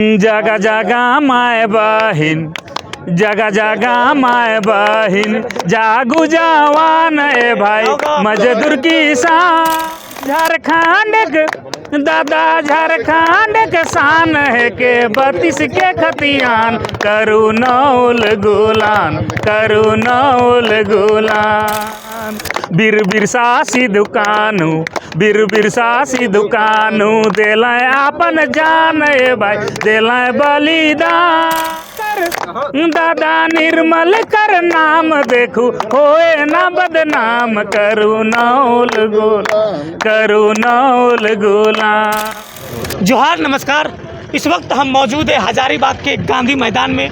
जगा जगा माय बहिन, जगा जगा माय बहिन, जागू जवान ए भाई मजदूर किसान। झारखंड के दादा झारखंड के शान है के 32 के खतियान, करुणौल गुलान करुणौल गुलान। बीर बिरसा सिद्धू कान्हू बीर बिरसा सिद्धू कान्हू देलाय आपन जान ए भाई देलाय बलिदान। दादा निर्मल कर नाम देखू होए ना बदनाम, करुणौल गुलान करुणौल गुलान। जोहार नमस्कार। इस वक्त हम मौजूद है हजारीबाग के गांधी मैदान में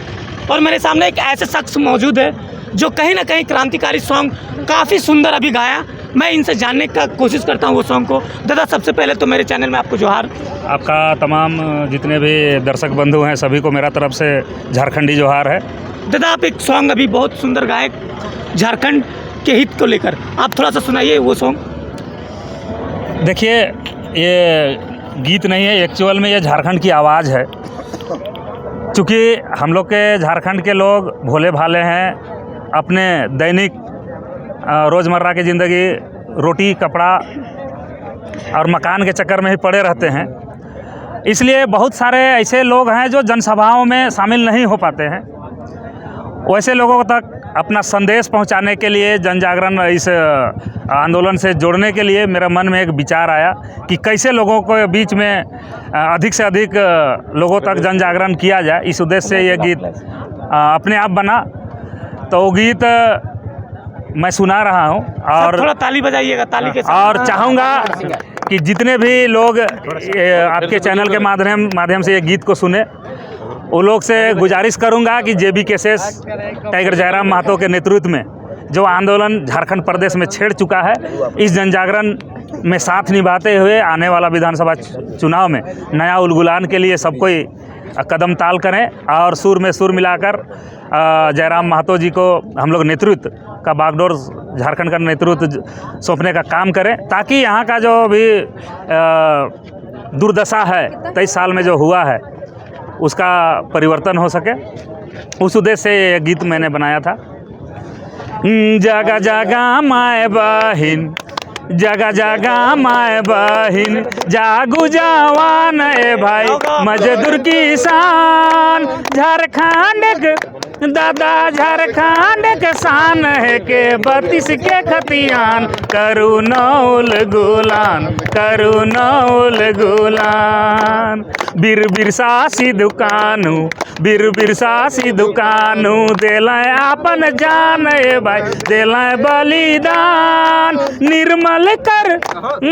और मेरे सामने एक ऐसे शख्स मौजूद है जो कहीं ना कहीं क्रांतिकारी सॉन्ग काफ़ी सुंदर अभी गाया। मैं इनसे जानने का कोशिश करता हूँ वो सॉन्ग को। दादा सबसे पहले तो मेरे चैनल में आपको जोहार। आपका तमाम जितने भी दर्शक बंधु हैं सभी को मेरा तरफ से झारखंडी जोहार है। दादा आप एक सॉन्ग अभी बहुत सुंदर गाए झारखंड के हित को लेकर, आप थोड़ा सा सुनाइए वो सॉन्ग। देखिए ये गीत नहीं है, एक्चुअल में ये झारखंड की आवाज़ है। क्योंकि हम लोग के झारखंड के लोग भोले भाले हैं, अपने दैनिक रोज़मर्रा की ज़िंदगी रोटी कपड़ा और मकान के चक्कर में ही पड़े रहते हैं। इसलिए बहुत सारे ऐसे लोग हैं जो जनसभाओं में शामिल नहीं हो पाते हैं। वैसे लोगों तक अपना संदेश पहुंचाने के लिए, जन जागरण इस आंदोलन से जोड़ने के लिए मेरे मन में एक विचार आया कि कैसे लोगों को बीच में अधिक से अधिक लोगों तक जन जागरण किया जाए। इस उद्देश्य से ये गीत अपने आप बना। तो वो गीत मैं सुना रहा हूँ और थोड़ा ताली बजाइएगा, ताली के साथ। और चाहूँगा कि जितने भी लोग आपके चैनल के माध्यम से ये गीत को सुने, वो लोग से गुजारिश करूँगा कि JB केसेस टाइगर जयराम महतो के नेतृत्व में जो आंदोलन झारखंड प्रदेश में छेड़ चुका है, इस जन जागरण में साथ निभाते हुए आने वाला विधानसभा चुनाव में नया उलगुलान के लिए सब कोई कदम ताल करें और सुर में सुर मिलाकर जयराम महतो जी को हम लोग नेतृत्व का बागडोर झारखंड का नेतृत्व सौंपने का काम करें, ताकि यहाँ का जो भी दुर्दशा है 23 साल में जो हुआ है उसका परिवर्तन हो सके। उस उद्देश्य से ये गीत मैंने बनाया था। जगा जगा माय बहिन, जगा जगा माय बहिन, जागू जवान ए भाई मजदूर किसान। झारखंड के दादा झारखंड के शान है के 32 के खतियान, करुणौल गुलान करुणौल गुलान। बीर बिरसा सिद्धू कान्हू बीर बिरसा सिद्धू कान्हू देलाय आपन जान ए भाई देलाय बलिदान। निर्मल कर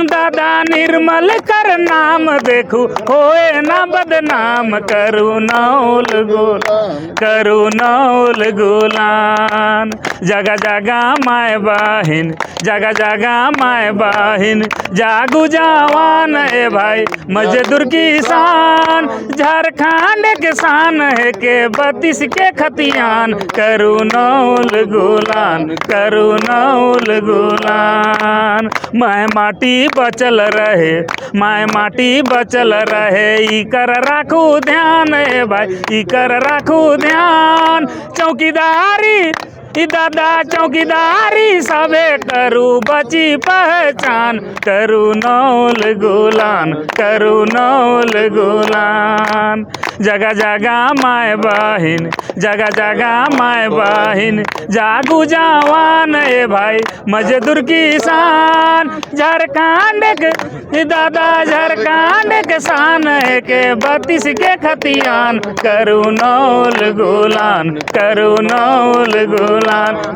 दादा निर्मल कर नाम देखू होए ना बदनाम, करुणौल गुलान करुणौल गुलान। जगा जगा माय बहिन, जगा जगा माय बहिन, जागू जवान ए भाई मजदूर किसान। झारखंड के शान है के 32 के खतियान, करुणौल गुलान करुणौल गुलान। माय माटी बचल रहे, माय माटी बचल रहे, ई कर राखू ध्यान ए भाई ई कर राखू ध्यान। चौकीदारी दादा चौकीदारी सबे करू बची पहचान, करुणौल गुलान करुणौल गुलान। जगा जगा माय बहिन, जगा जगा माय बहिन, जागू जवान ए भाई मजदूर किसान। झारखंड के दादा झारखंड के शान है के 32 के खतियान, करुणौल गुलान करुणौल गुलान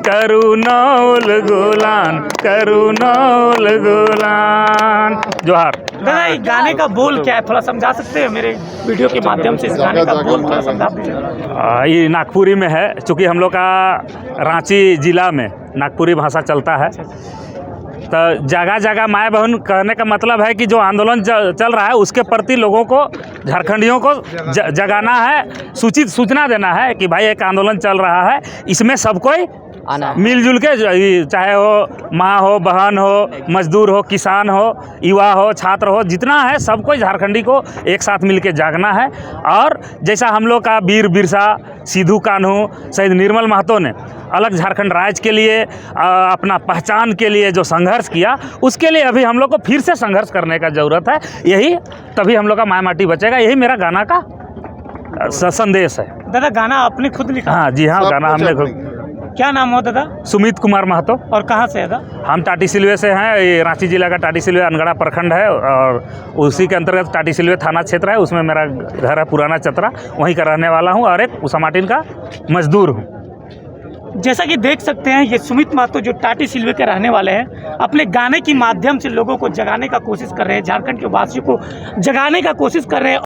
करुणौल गुलान करुणौल गुलान। जोहार। दादा ये गाने का बोल क्या है, थोड़ा समझा सकते हैं मेरे वीडियो के माध्यम से? इस गाने का बोल थोड़ा समझा दीजिए। ये नागपुरी में है, चूँकि हम लोग का रांची ज़िला में नागपुरी भाषा चलता है। तो जगह जगह माय बहन कहने का मतलब है कि जो आंदोलन चल रहा है उसके प्रति लोगों को, झारखंडियों को जगाना है, सूचना देना है कि भाई एक आंदोलन चल रहा है, इसमें सब कोई आना है। मिलजुल के चाहे हो माँ हो, बहन हो, मजदूर हो, किसान हो, युवा हो, छात्र हो, जितना है सबको झारखंडी को एक साथ मिलके जागना है। और जैसा हम लोग का वीर बिरसा, सिद्धू कान्हू, शहीद निर्मल महतो ने अलग झारखंड राज्य के लिए अपना पहचान के लिए जो संघर्ष किया, उसके लिए अभी हम लोग को फिर से संघर्ष करने का ज़रूरत है। यही तभी हम लोग का माय माटी बचेगा। यही मेरा गाना का संदेश है। दादा गाना आपने खुद लिखा? हाँ जी हाँ, गाना हमने क्या नाम हो दादा? सुमित कुमार महतो। और कहाँ से है दादा? हम टाटी सिलवे से हैं। ये रांची जिला का टाटी सिलवे अनगढ़ा प्रखंड है और उसी के अंतर्गत टाटी सिलवे थाना क्षेत्र है। उसमें मेरा घर है पुराना चतरा, वहीं का रहने वाला हूँ और एक उषा मार्टिन का मजदूर हूँ। जैसा कि देख सकते हैं, ये सुमित महतो जो टाटी सिलवे के रहने वाले हैं, अपने गाने के माध्यम से लोगों को जगाने का कोशिश कर रहे हैं, झारखंड के वासियों को जगाने का कोशिश कर रहे हैं।